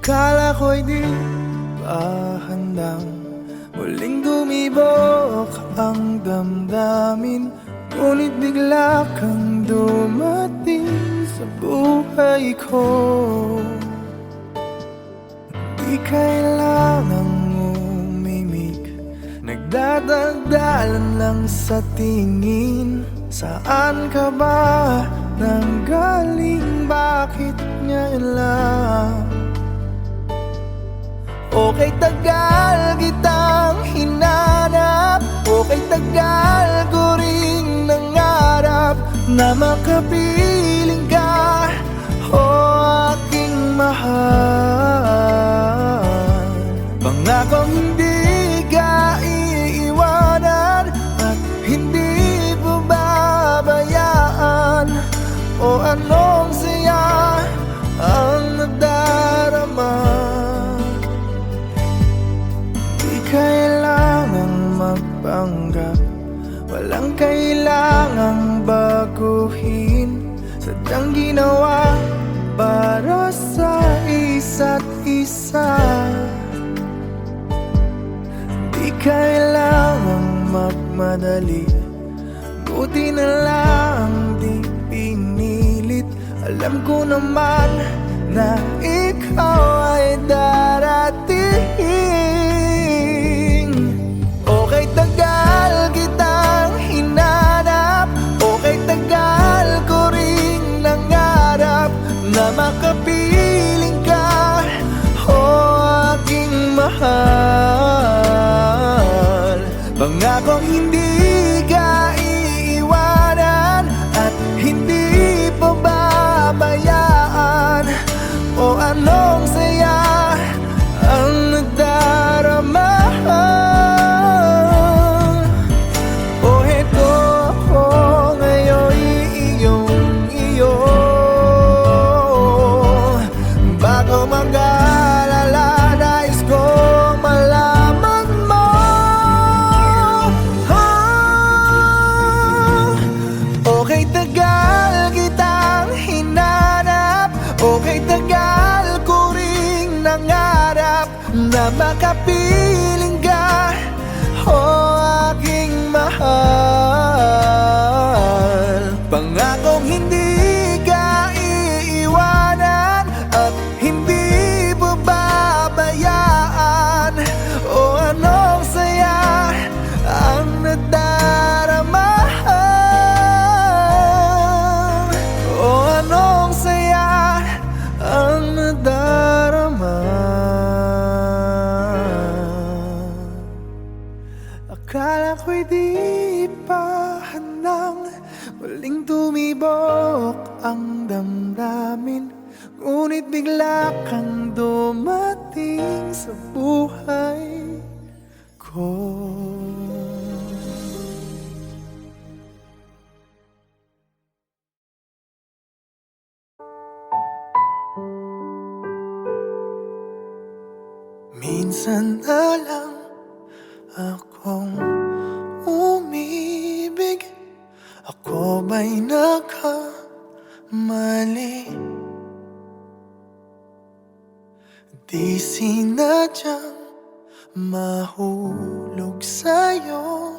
Akala ko'y di pa handang muling dumibok ang damdamin, ngunit bigla kang dumating sa buhay ko. Di kailangang umimik, nagdadagdalan lang sa tingin. Saan ka ba nanggaling? Bakit ngayon lang? Okay, tagal kitang hinanap, okay, tagal ko ring nangarap na makapiling ka, o aking mahal. Pangakong hindi ka iiwanan at hindi babayaan, o anong saya ang nadarama. Di kailangang magpanggap, walang kailangang baguhin, sadyang ginawa para sa isa't isa. Di kailangang magmadali, buti na lang di pinilit. Alam ko naman na ikaw ay darating. Okay, tagal kitang hinanap, okay, tagal ko ring nangarap na makapiling ka, o aking mahal. Pangakong hindi ka iiwanan at hindi pababayaan, o anong saya ang nadarama. O heto ako ngayon, iyong-iyo. Bago mag-alala, nais kong malaman mo, okay, tagal kitang hinanap, okay, tagal ko ring nangarap na makapiling ka, o aking mahal. Pangakong hindi ka iiwanan at hindi babayaan, o anong saya ang nadarama. O anong saya ang nadarama. Akala ko'y di pa handang muling tumibok ang damdamin, ngunit bigla kang dumating sa buhay ko. Minsan na lang akong umibig, ako ba'y nagkamali? Di sinadyang mahulog sa'yo,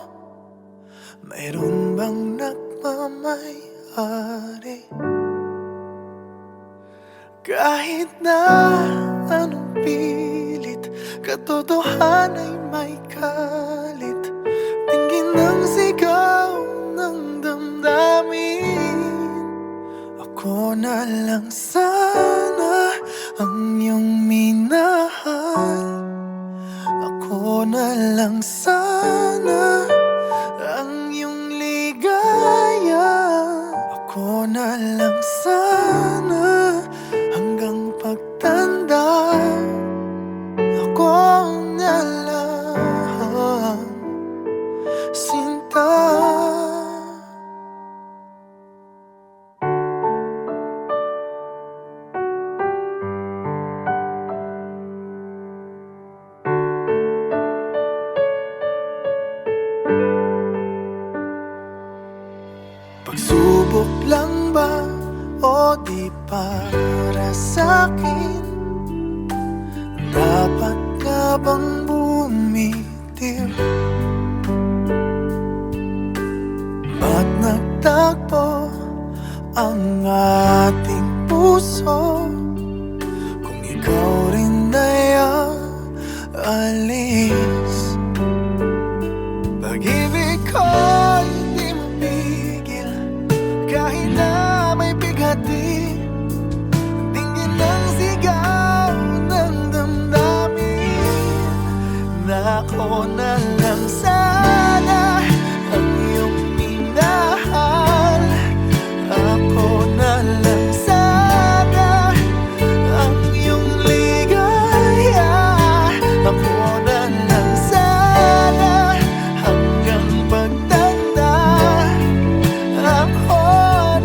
mayroon bang nagmamay-ari? Kahit na anong pilit, katotohanan ay may kalit. Tingin ng sigaw ng damdamin, ako na lang sana ang iyong minahal. Ako na lang sana ang iyong ligaya. Ako na lang sana hanggang pagtanda. Ako na lang, sinta. Pagsubok lang ba o di para sa'kin? ang ating puso kung ikaw rin ay aalis. Pag-ibig ko'y di mapigil kahit na may bighati. Tingin ang sigaw ng damdamin na ako na lang sana ang iyong minahal. Ako na lang sana ang iyong ligaya. Ako na lang sana hanggang pagtanda. Ako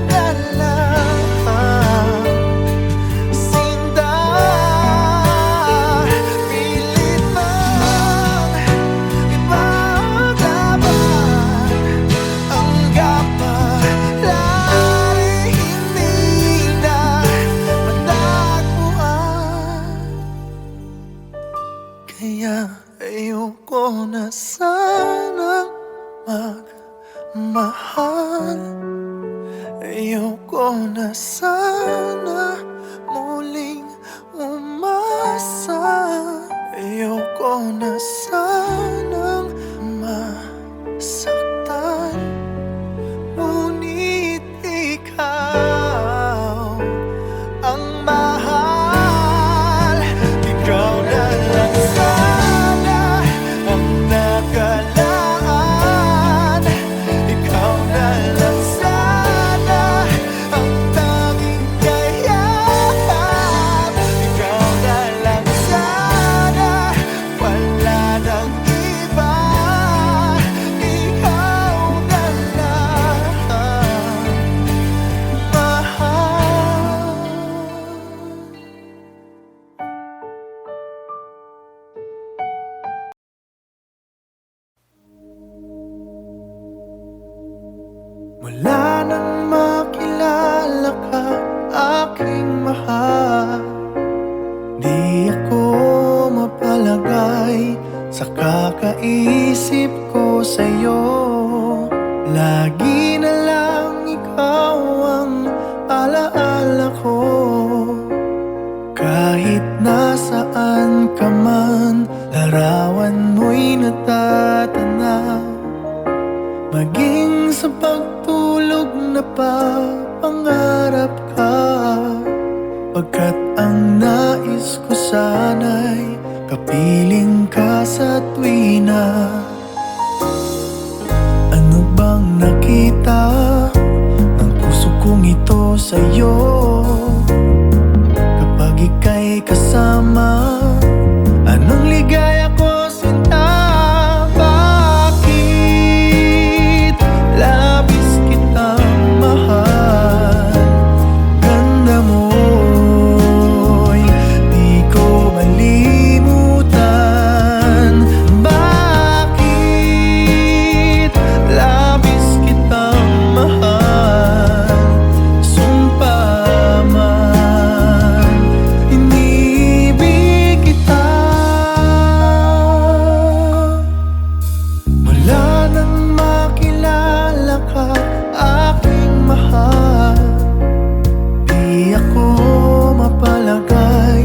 na lang sinta. Pilit mang ipaglaban ang kapalaran, hindi na matagpuan. Kaya ayoko na sanang magmahal. Ayoko na sana muling umasa. Ayoko na sanang masaktan. Ngunit ikaw ang mahal. Ikaw na lang sana ang nakalaan. Ikaw na lang sana ang tanging kayahan. Ikaw na lang sana, wala nang iba. Ikaw na lang mahal. Mula nang makilala ka, aking mahal, di ako mapalagay sa kakaisip ko sa'yo. Lagi na lang ikaw ang alaala ko. Kahit nasaan ka man, larawan mo'y natatanaw. Maging sa pagtulog napapangarap ka. Pagkat ang nais ko sana'y kapiling ka sa tuwina. Ano bang nakita ng puso kong ito sa'yo? Kapag ika'y kasama, anong ligaya ko sinta? Bakit labis kitang mahal? Ganda mo'y di ko malimutan. Bakit labis kitang mahal? Sumpa man inibig kita. Mula nang makilala ka, aking mahal, di ako mapalagay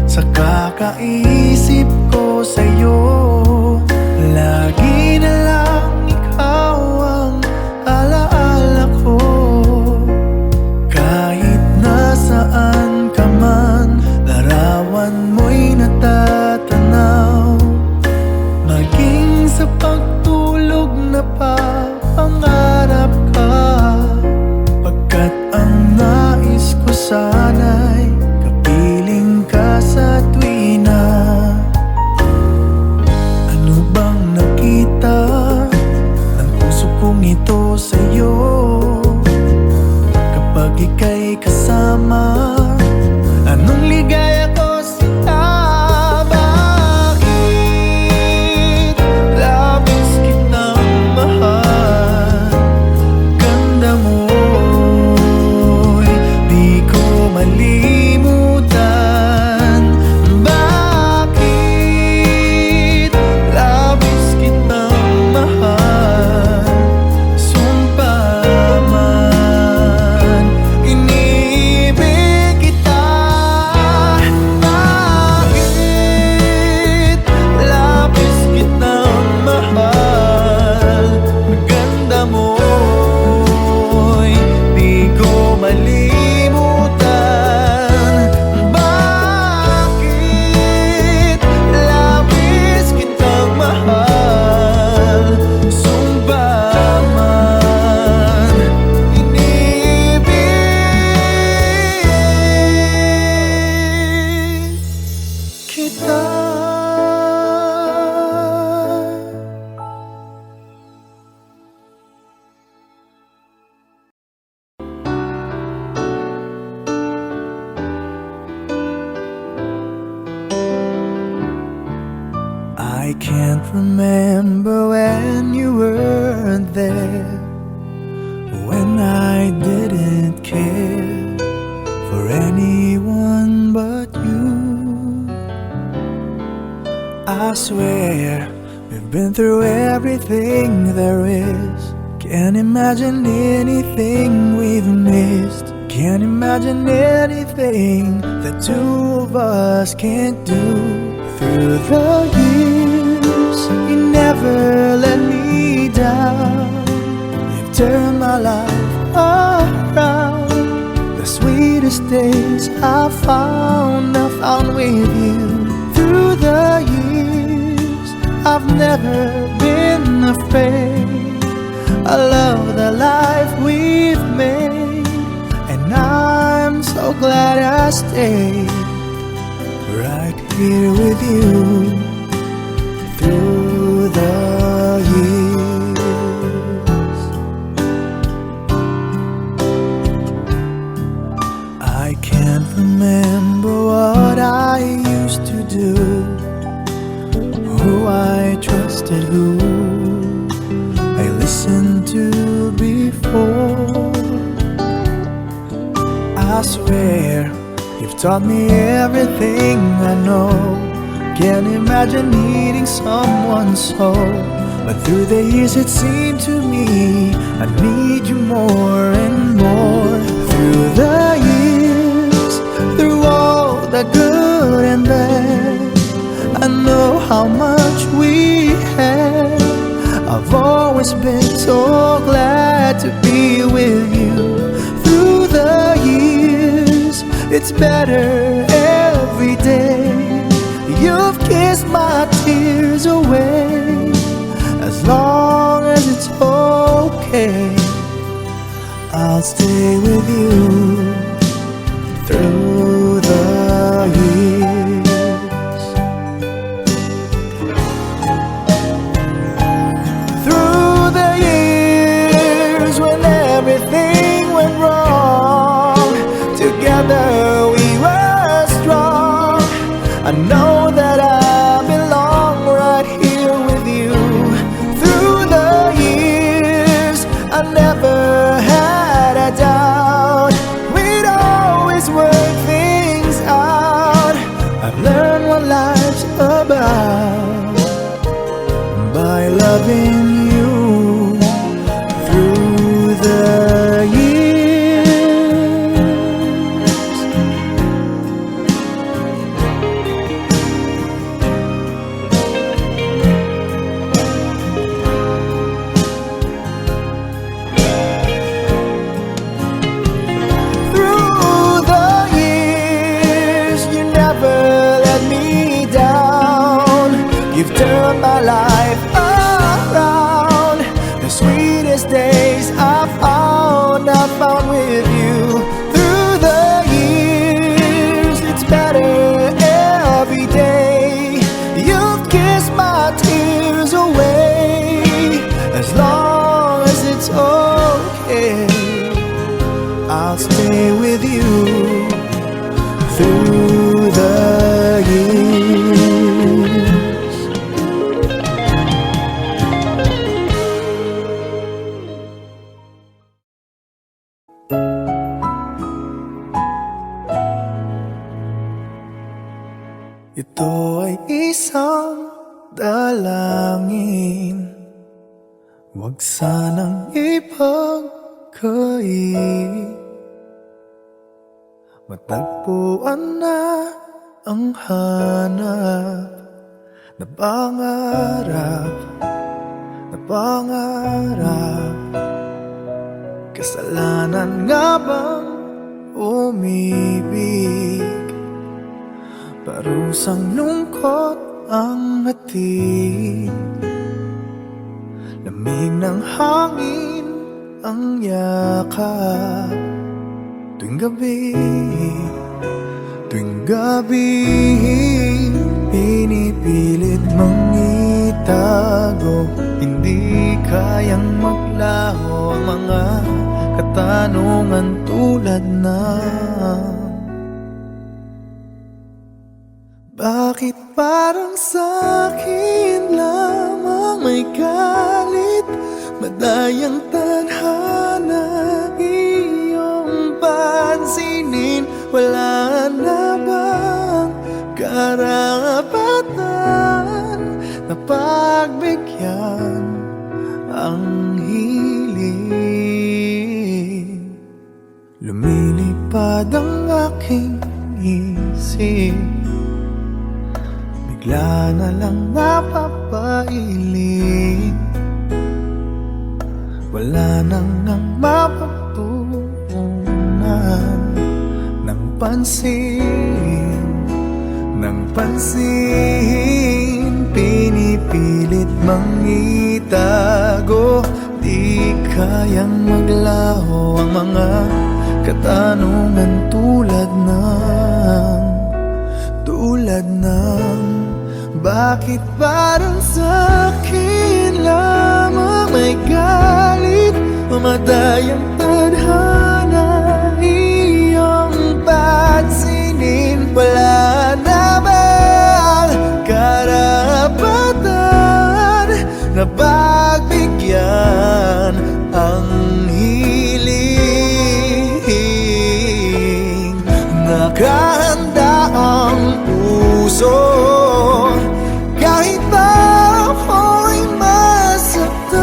sa kakaisip ko sa'yo. Lagi na lang ikaw ang alaala ko. Kahit nasaan ka man, larawan mo'y natatanaw. Maging sa pagtulog napapangarap ka. Pagkat ang nais ko sana'y kapiling ka sa tuwina. Ano bang nakita ng puso kong ito sa'yo? Kapag ika'y kasama, anong ligaya ko sinta? Bakit labis kitang mahal? Ganda mo'y di ko malimutan. Bakit labis kitang mahal? Sumpa man can't remember when you weren't there, when I didn't care for anyone but you. I swear we've been through everything there is. Can't imagine anything we've missed. Can't imagine anything the two of us can't do. Through the years, you never let me down. You've turned my life around. The sweetest days I found with you. Through the years, I've never been afraid. I love the life we've made, and I'm so glad I stayed right here with you through the years. I can't remember what I used to do, who I trusted, who I listened to before. I swear you've taught me everything I know. Can't imagine needing someone so, but through the years it seemed to me I need you more and more. Through the years, through all the good and bad, I know how much we had. I've always been so glad to be with you. Through the years, it's better every day. You've kissed my tears away. As long as it's okay, I'll stay with you through the years. Through the years when everything went wrong, together we were strong. I know that I belong right here with you. Through the years, I never had a doubt. We'd always work things out. I've learned what life's about by loving you through the years. Through the years, you never let me down. You've turned my life around. The sweetest days I found with you. Through the years, it's better every day. You've kissed my tears away. As long as it's okay, I'll stay with you through the years. Ito ay isang dalangin, huwag sanang ipagkait. Matagpuan na ang hanap na pangarap, na pangarap. Kasalanan nga bang umibig? Parusang lungkot ang hatid. Lamig ng hangin ang yakap. Tuwing gabi, pinipilit mang itago. Hindi kayang maglaho ang mga katanungan tulad ng bakit Bakit parang sa'kin lamang may galit? Madayang tadhana iyong pansinin. Wala na bang karapatan na pagbigyan ang hiling? Lumilipad ang aking isip, bigla na lang napapailing. Wala nang mapagtuunan ng pansin, ng pansin. Pinipilit mang itago, di kayang maglaho ang mga katanungan tulad ng bakit parang sa'kin lamang may galit? Mamatay ang tadhana iyong pansinin. Wala na bang karapatan na pagbigyan ang hiling? Nakahanda ang puso kahit pa ako'y masaktan.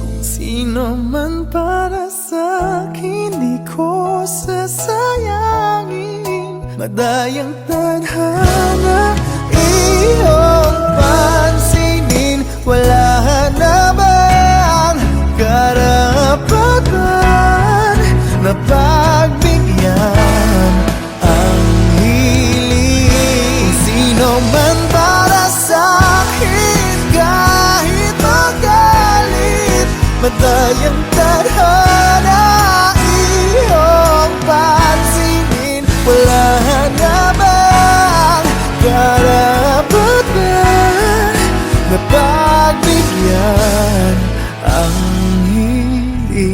Kung sino man para sa'kin, di ko sasayangin. Madayang tadhana iyong pansinin. Wala na bang karapatan na pagbigyan ang hiling? Sino man para sa'kin kahit magalit. Madayang tadhana iyong pansinin. Wala na bang karapatan na pagbigyan ang hiling?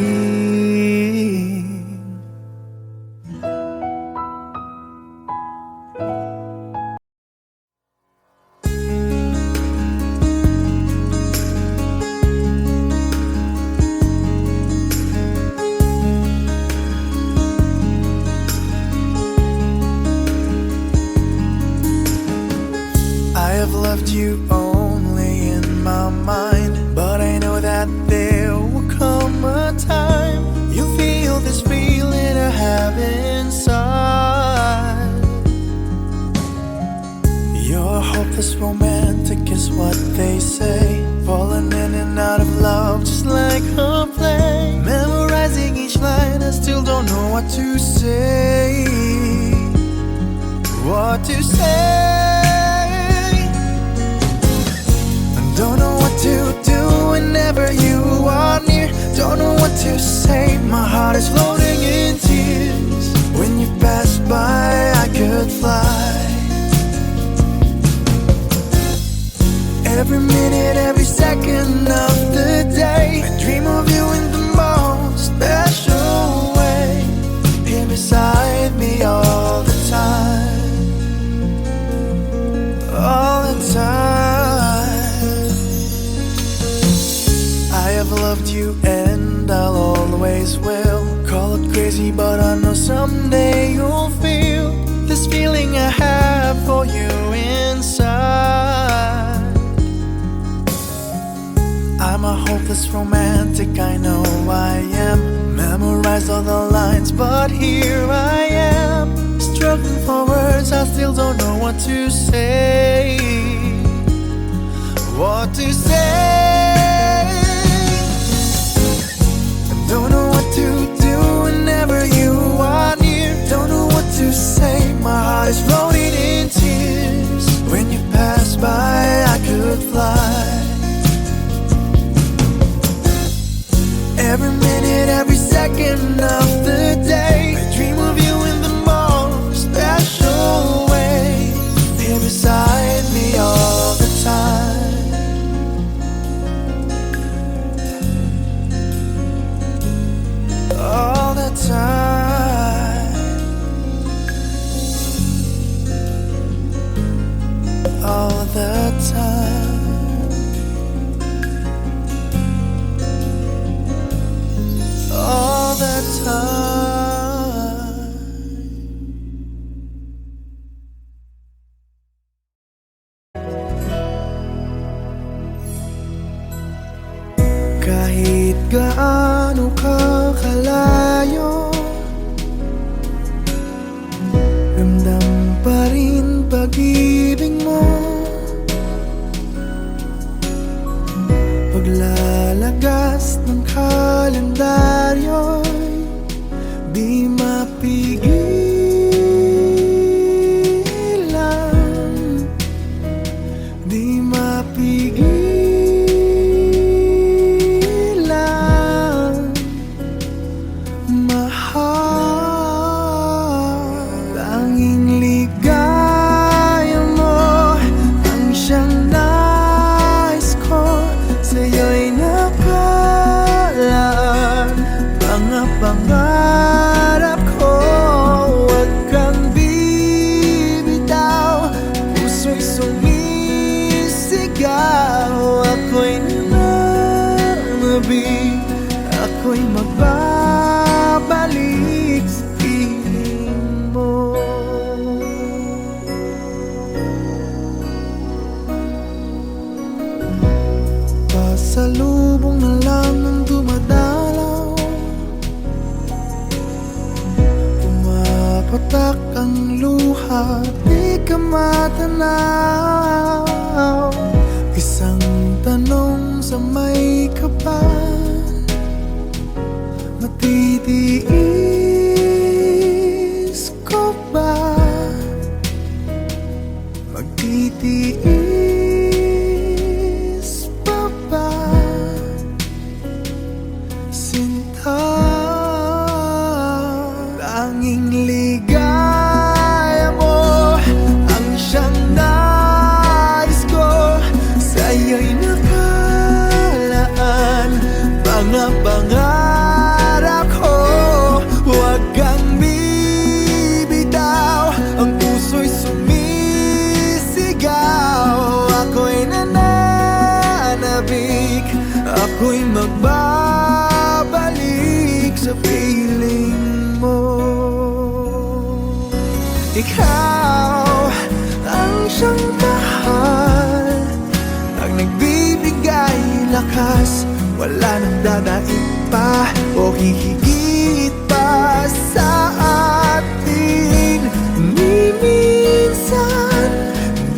I have loved you only in my mind, but I know that there will come a time you'll feel this feeling I have inside. You're hopeless romantic is what they say, falling in and out of love just like a play. Memorizing each line, I still don't know what to say. What to say? Don't know what to do whenever you are near. Don't know what to say, my heart is floating in tears. When you pass by, I could fly. Every minute, every second of the day, I dream of you in the most special way. Here beside me all the time, all the time. I have loved you and I'll always will. Call it crazy, but I know someday you'll feel this feeling I have for you inside. I'm a hopeless romantic, I know I am. Memorized all the lines, but here I am, struggling for words, I still don't know what to say. What to say? Don't know what to do whenever you are near. Don't know what to say, my heart is floating in tears. When you pass by, I could fly. Every minute, every second of the day, I dream of you in the most special way. Here beside me all the time. All the time. tatak ang luha, di ka matanaw. Isang tanong sa may kapal, matitiis ko ba? Magtitiis pa ba? Sinta, tanging ligaya mo ang siyang nais ko. Sa'yo'y nakalaan mga pangarap ko. Huwag kang bibitaw, ang puso'y sumisigaw. Ako'y nananabik, ako'y magbabalik sa piling mo. Ikaw ang siyang mahal, ang nagbibigay lakas. Wala nang dadaig pa o hihigit pa sa atin. Ni minsan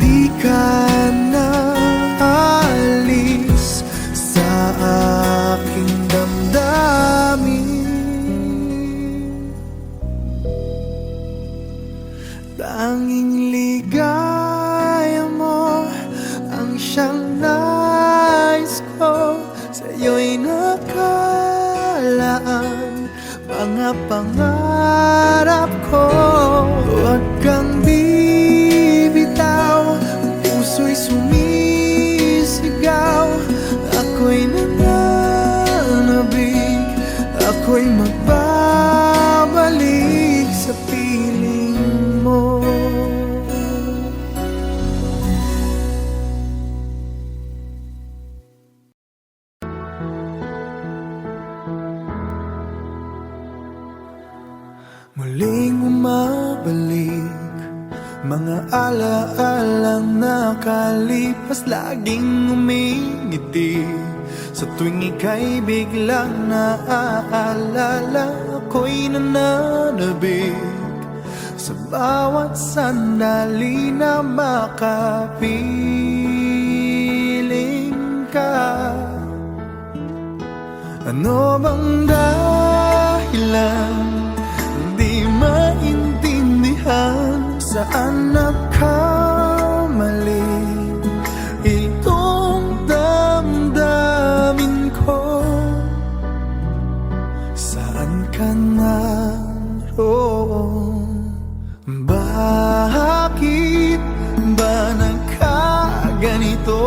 di ka na alis sa aking damdamin. Tanging ligaya mo ang siyang nais ko. Sa'yo'y nakalaan mga pangarap ko. Huwag kang bibitaw, ang puso'y sumisigaw. Ako'y nananabik, ako'y magbabalik sa piling mo. Muling umabalik mga alaalang nakalipas. Laging umingiti sa tuwing ika'y biglang naaalala. Ako'y nananabik sa bawat sandali na makapiling ka. Ano bang dahilan di maintindihan? Saan nagkamali itong damdamin ko? Saan ka naroon? Bakit ba nagkaganito?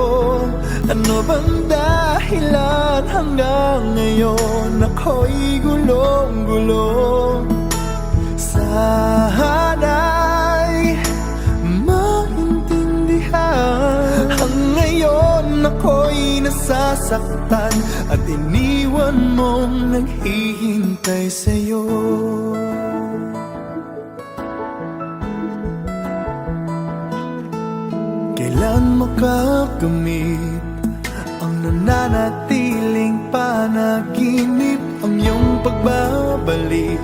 Ano bang dahilan hanggang ngayon ako'y gulong-gulong? Sana'y maintindihan. Hanggang ngayon ako'y nasasaktan at iniwan mong naghihintay sa'yo. Kailan makakamit ang nananatiling panaginip? Ang iyong pagbabalik,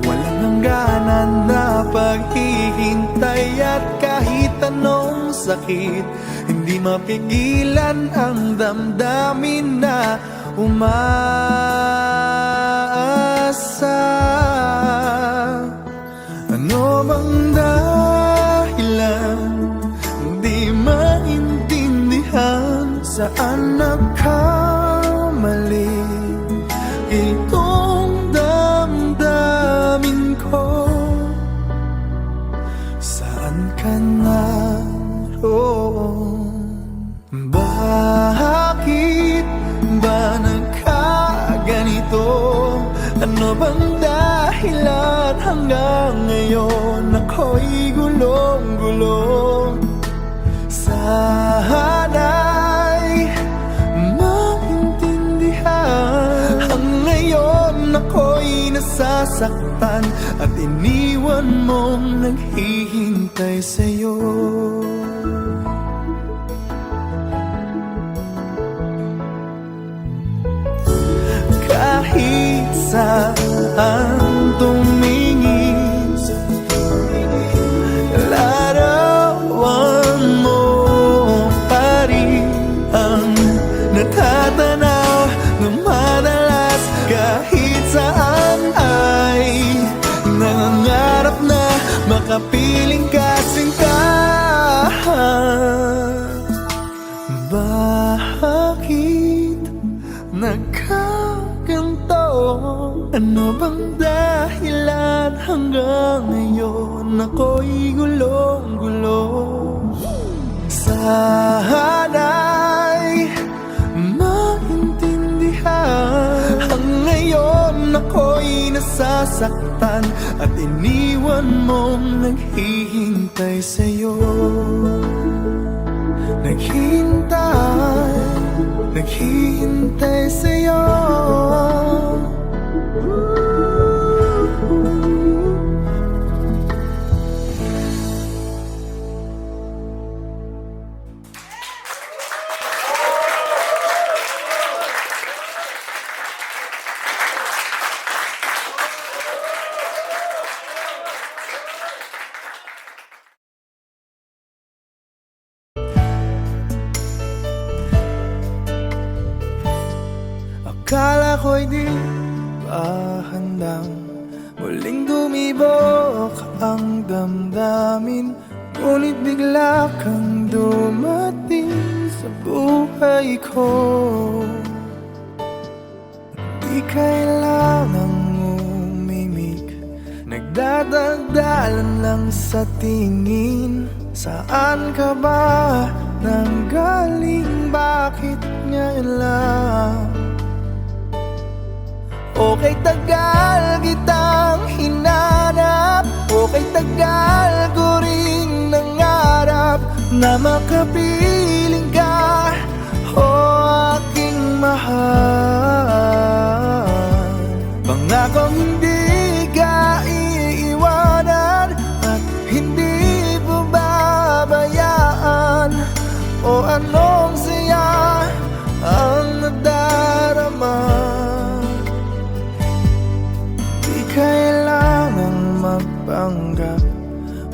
walang hangganan na paghihintay. At kahit anong sakit, hindi mapigilan ang damdamin na umaasa. Ano bang dahilan di maintindihan? Saan nagkamali itong damdamin ko? Saan ka naroon? Bakit ba nagkaganito? Ano bang dahilan hanggang ngayon ako'y gulong-gulong? Sana'y maintindihan. Hanggang ngayon ako'y nasasaktan at iniwan mong naghihintay sa'yo. Kahit saan tumingin, makapiling ka, sinta. Bakit nagkaganto? Ano bang dahilan hanggang ngayon ako'y gulong-gulo? Sana'y maintindihan. Ang ngayon ako'y nasasaktan at iniwan mong naghihintay sa'yo. Naghihintay sa'yo. Akala ko'y di ba handang muling dumibok ang damdamin, ngunit bigla kang dumating sa buhay ko. Di kailangang umimik, nagdadagdalan lang sa tingin. Saan ka ba nanggaling? Bakit ngayon lang? Okay, tagal kitang hinanap. Okay, tagal ko ring nangarap na makapiling ka, o aking mahal. Pangakong hindi ka iiwanan at hindi babayaan. O anong saya ang nadarama? Kailangang magpanggap,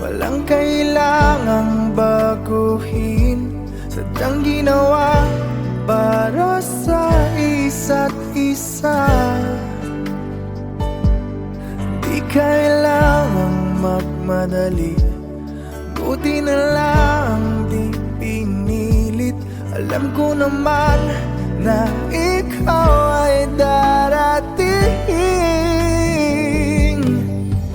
walang kailangang baguhin. Sadyang ginawa para sa isa't isa. Di kailangang magmadali, buti na lang di pinilit. Alam ko naman na ikaw ay darating.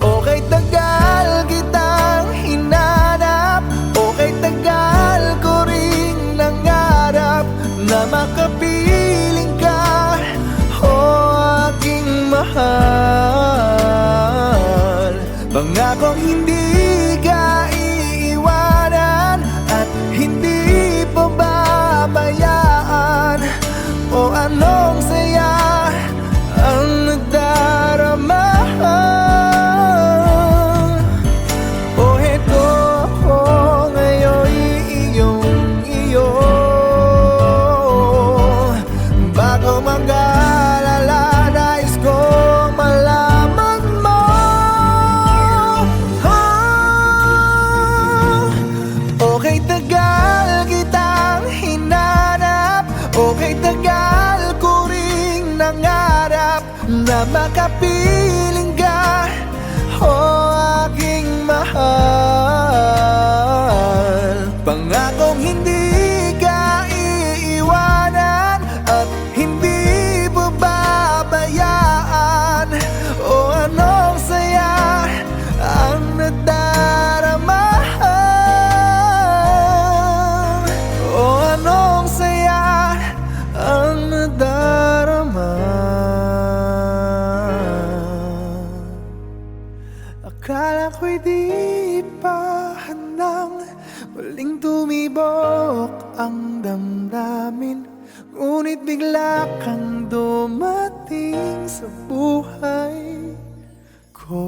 Okay, tagal kitang hinanap. Okay, tagal ko ring nangarap na makapiling ka, o aking mahal. Pangakong hindi ka iiwanan at hindi pababayaan. O anong saya ang nadarama? Na makapiling ka, o aking mahal. Pangakong hindi ka iiwanan at hindi babayaan. O anong saya ang nadarama? O anong saya ang nadarama? Akala ko'y di pa handang muling tumibok ang damdamin, ngunit bigla kang dumating sa buhay ko.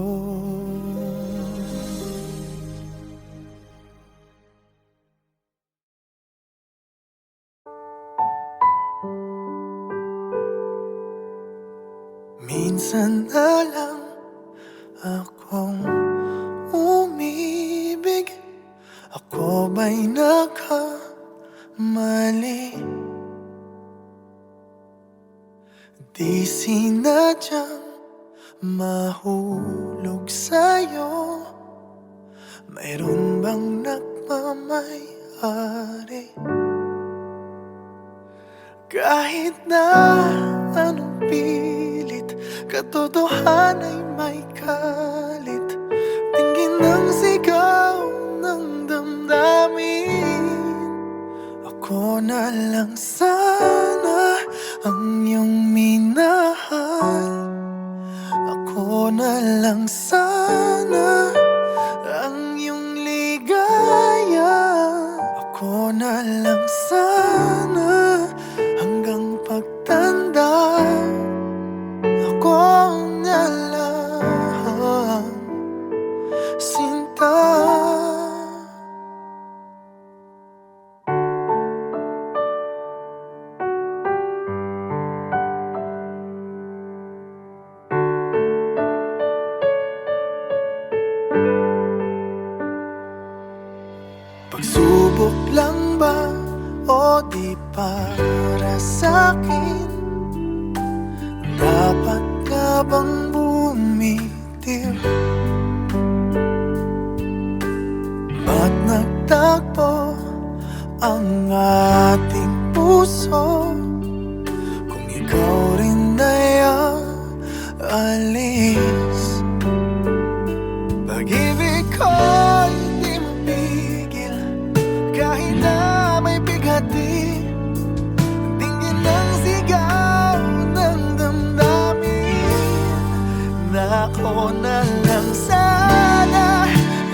Minsan na lang akong umibig. Ako ba'y nakamali? Di sinadyang mahulog sa'yo. mayroon bang nagmamayari? Kahit na anong pilit, katotohanan ay may kalit. Tingin ng sigaw ng damdamin. Ako na lang sana ang iyong minahal. Ako na lang sana ang iyong ligaya. Ako na lang sana hanggang pagtanda. Ako na lang, sinta. Pagsubok lang ba o di para sa'kin? Dapat ka bang bumitiw? Ba't nagtagpo ang ating puso kung ikaw rin ay aalis? Pag-ibig ko'y di mapigil kahit na may bighati. Tingin ng sigaw ng damdamin na ako na lang sana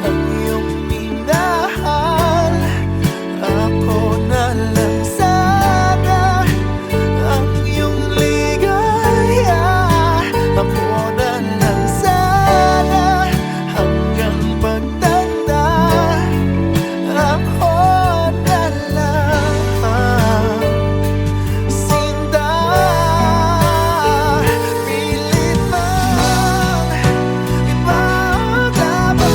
ang iyong minahal. Ako na lang sana ang iyong ligaya. Ako na lang sana hanggang pagtanda. Ako na lang, sinta. Pilit man ipaglaban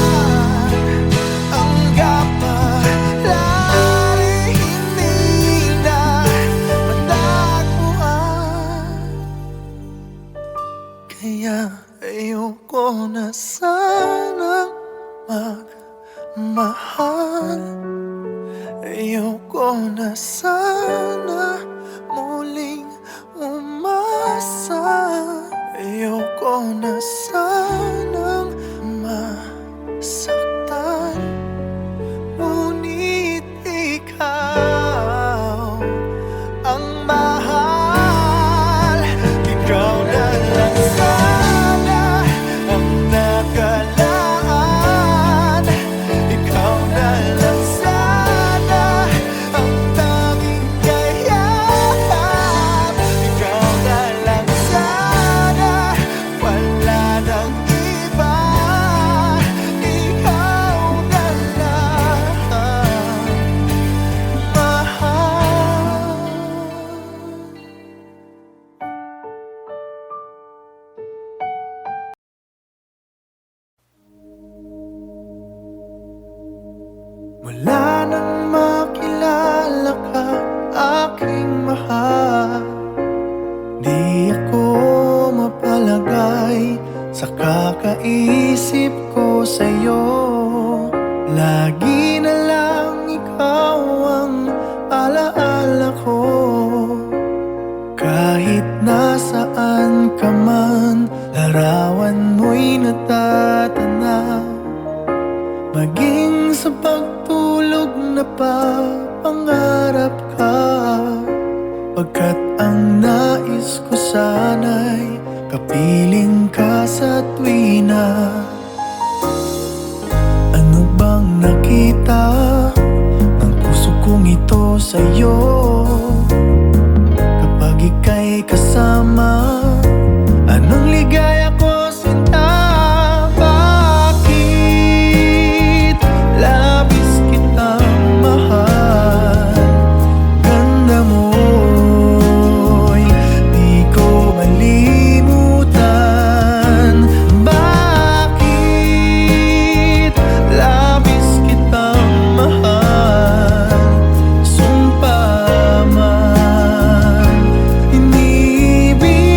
ang kapalaran, hindi na matagpuan. Kaya ayoko na sanang magmahal. Ayoko na sana muling umasa. Ayoko na sanang masaktan. Ngunit ikaw ang mahal. Ikaw na lang sana ang nakalaan. Ikaw na lang sana ang tanging kayahan. Ikaw na lang sana, wala nang iba. Ikaw na lang, mahal. Mula nang makilala ka, aking mahal, di ako mapalagay sa kakaisip ko sa'yo. Lagi na lang ikaw ang alaala ko. Kahit nasaan ka man, larawan mo'y natatanaw. Maging sa pagtulog na papangarap ka. Pagkat ang nais ko sana'y kapiling ka sa tuwina. Ano bang nakita ng puso kong ito sa'yo? Kapag ika'y kasama, anong ligaya ko sinta? Bakit labis kitang mahal? Ganda mo'y di ko malimutan. Bakit labis kitang mahal? Sumpa man, inibig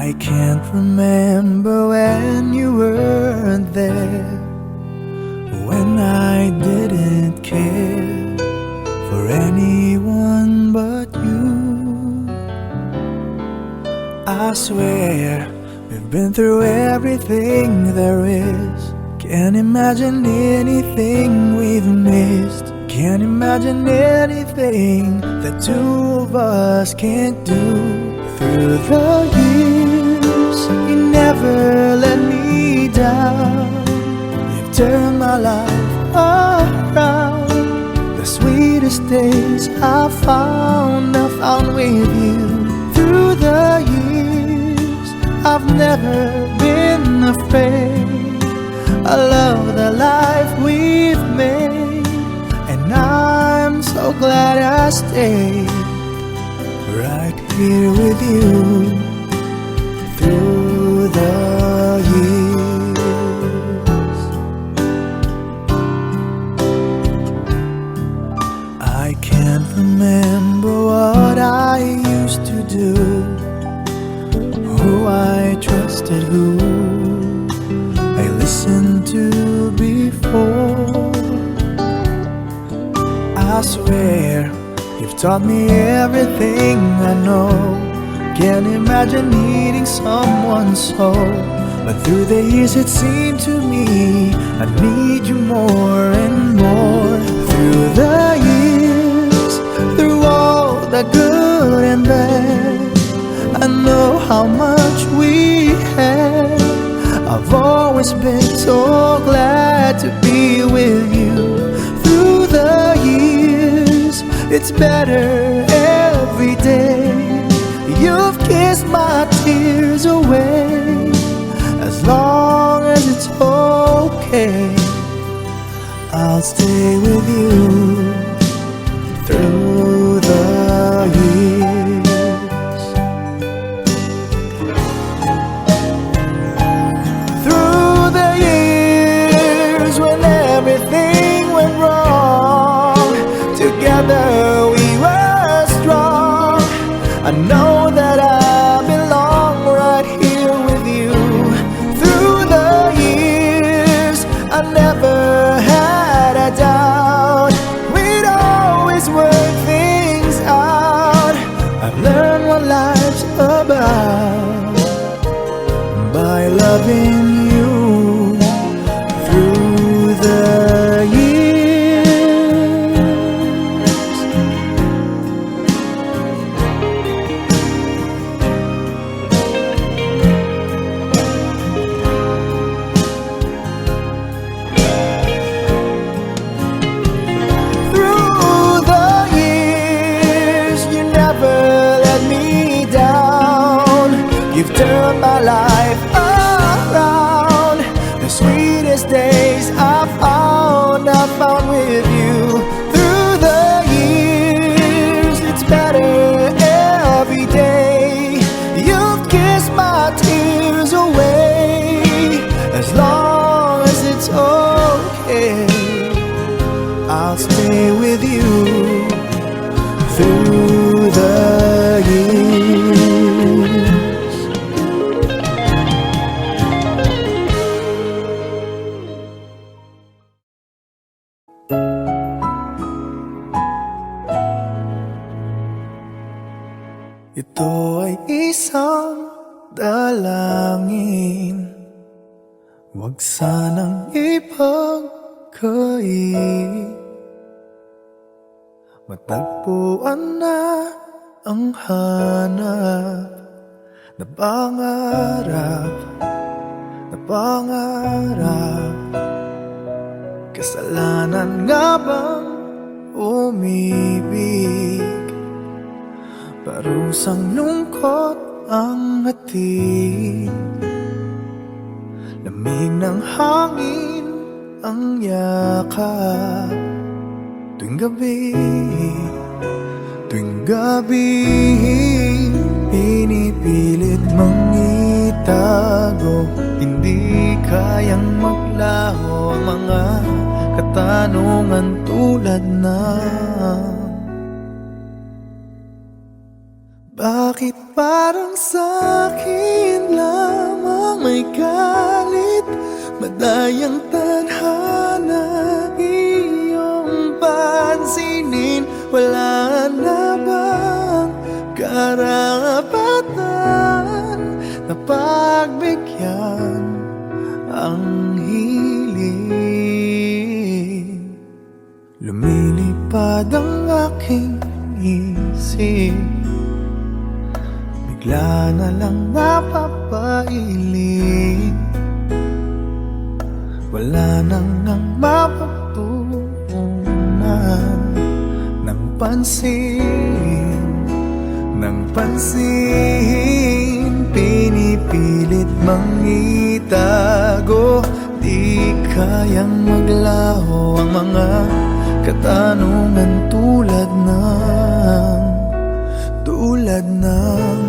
I can't remember when you weren't there, when I didn't care for anyone but you. I swear we've been through everything there is. Can't imagine anything we've missed. Can't imagine anything that two of us can't do. Through the years, you never let me down. You've turned my life around. The sweetest days I found with you. Through the years, I've never been afraid. I love the life we've made, and I'm so glad I stayed right here with you through the years. I can't remember what I used to do, who I trusted, who I listened to before. I swear you've taught me everything I know. Can't imagine needing someone so, but through the years it seemed to me I need you more and more. Through the years, through all the good and bad, I know how much we had. I've always been so glad to be with you. Through the years, it's better every day. You've kissed my tears away. As long as it's okay, I'll stay with you through the years. Through the years when everything went wrong, together we were strong. I know that I belong right here with you. Through the years, I never had a doubt. We'd always work things out. I've learned what life's about by loving you through the years. Turned my life around. The sweetest days I found with you. Through the years, it's better every day. You've kissed my tears away. As long as it's okay, I'll stay with you through the years. Ito ay isang dalangin, huwag sanang ipagkait. Matagpuan na ang hanap na pangarap. Kasalanan nga bang umibig? Parusang lungkot ang hatid. Lamig ng hangin ang yakap. Tuwing gabi, pinipilit mong itago. Hindi kayang maglaho ang mga katanungan tulad ng bakit parang sa'kin pagbigyan ang hiling. Lumilipad ang aking isip, bigla na lang napapailing. Wala nang ang mapagtuunan ng pansin, ng pansin. Pinipilit mang itago, di kayang maglaho ang mga katanungan tulad ng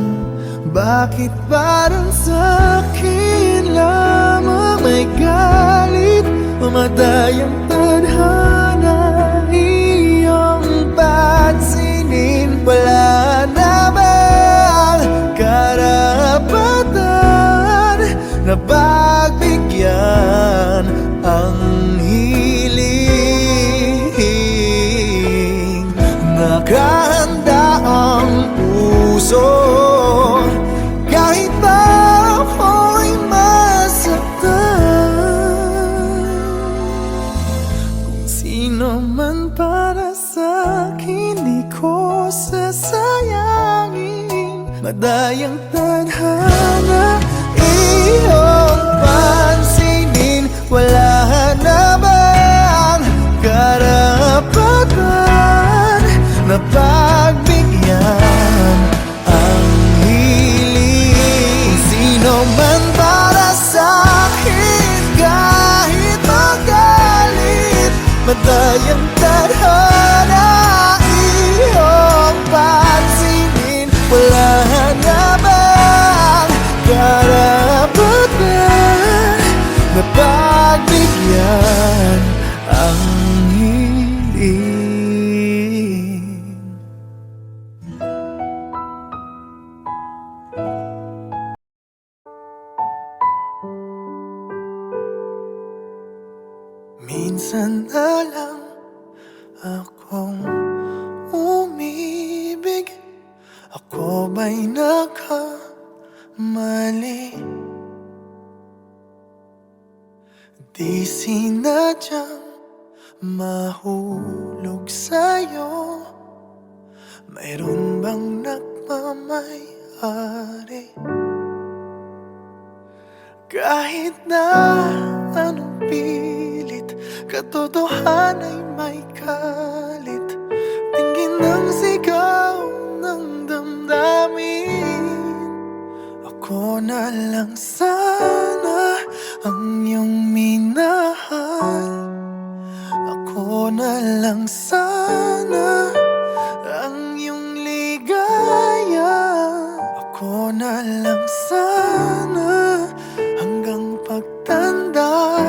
bakit parang sa'kin lamang may galit, mamatay ang tadhana, iyong pansinin. Wala na bang karapatan na pagbigyan ang hiling? Nakahanda ang puso kahit pa ako'y masaktan. Kung sino man para sa'kin, di ko sasayangin. Madayang tadhana, iyong pansinin. Wala na bang karapatan na pagbigyan ang hiling? Sino man para sa'kin, kahit magalit, madayang tadhana, iyong pansinin. Wala na bang karapatan na pagbigyan ang hiling? Minsan na lang akong umibig, ako ba'y nakamali? Di sinadyang mahulog sa'yo, mayroon bang nagmamay-ari? Kahit na anong pilit, katotohanan ay may kalit. Tingin ng sigaw ng damdamin. Ako na lang sana ang iyong minahal. Ako na lang sana ang iyong ligaya. Ako na lang sana hanggang pagtanda.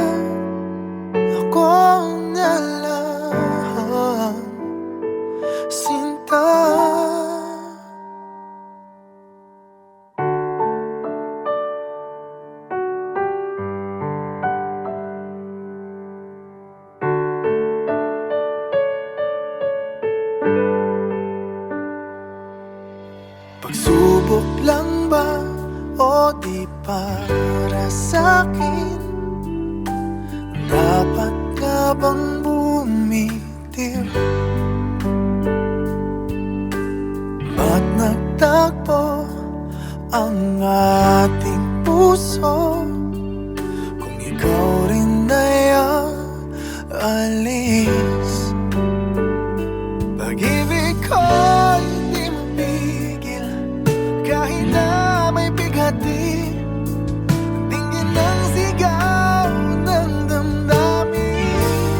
Ako na lang, sinta. Pagsubok lang ba o di para sa'kin? Dapat ka bang bumitiw? Ba't nagtagpo ang ating puso kung ikaw rin ay aalis? Pag-ibig ko'y di mapigil kahit na may bighati. Tingin ng sigaw ng damdamin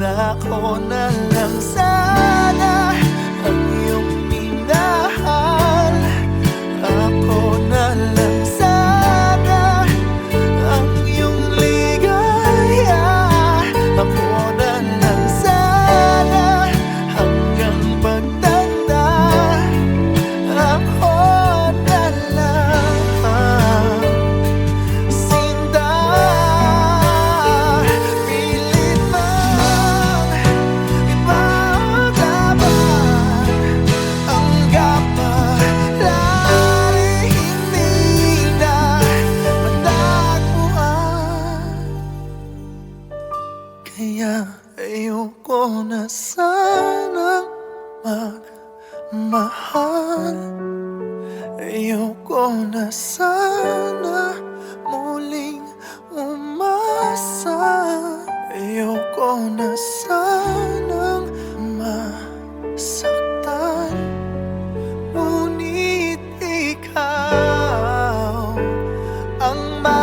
na ako na lang sana ang iyong minahal. Ako na lang sana ng